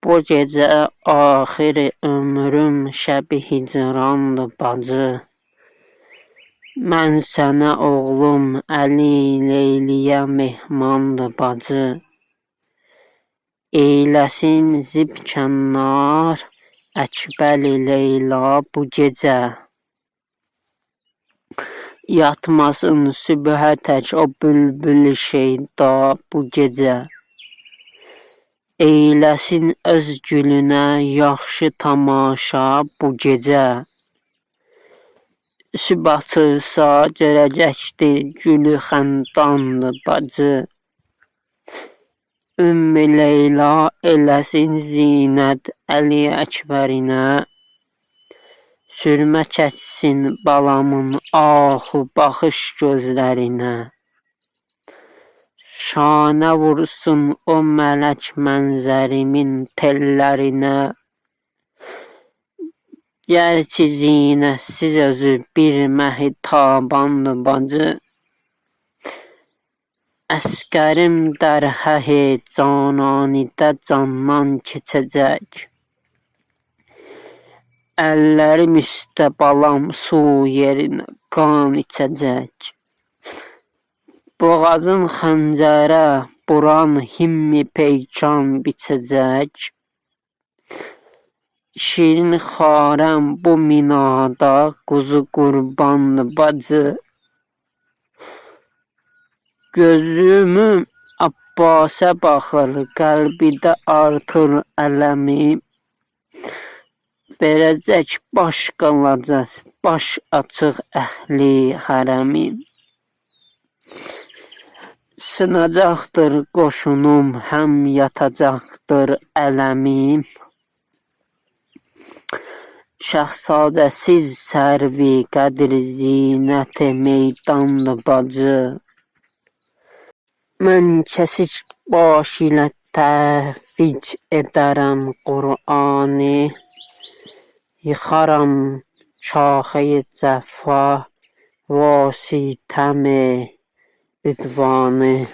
Bu gecə axir ömrüm şəbi hicrandı bacı. Mən sənə oğlum Əli Leyliyə mehmandı bacı. Eyləsin zib kənnar Əkbəli Leyla bu gecə. Yatmasın sübhə tək o bülbül şeyda bu gecə. Eyləsin öz gülünə yaxşı tamaşa bu gecə. Sübh açılsa görəcəkdir gülü xəndandı bacı. Ümmü Leyla eləsin zinət Əli Əkbərinə. Sürmə çəksin balamın axı baxış gözlərinə. Şanə vursun o mələk mənzərimin tellərinə. Gərçi zinətsiz özü bir məhitabandı bacı. Əsgərim dərhə cananidə candan keçəcək. Əllərim üstə balam su yerinə qan içəcək. Boğazın xəncərə buran himmi peykan biçəcək. Şirin xarəm bu minada quzu qurbandı bacı. Gözümüm Abbasə baxır, qəlbidə artır ələmi. Verəcək baş qalacaq, baş açıq əhli hərəmi. Sınacaqdır qoşunum, həm yatacaqdır ələmim. Şahzadəsiz sərvi qədir zinəti meydandı bacı. Mən kəsik baş ilə təhvic edərəm Qur'anı. Yıxaram şaxəyi cəfa vasitəmi üdvanı.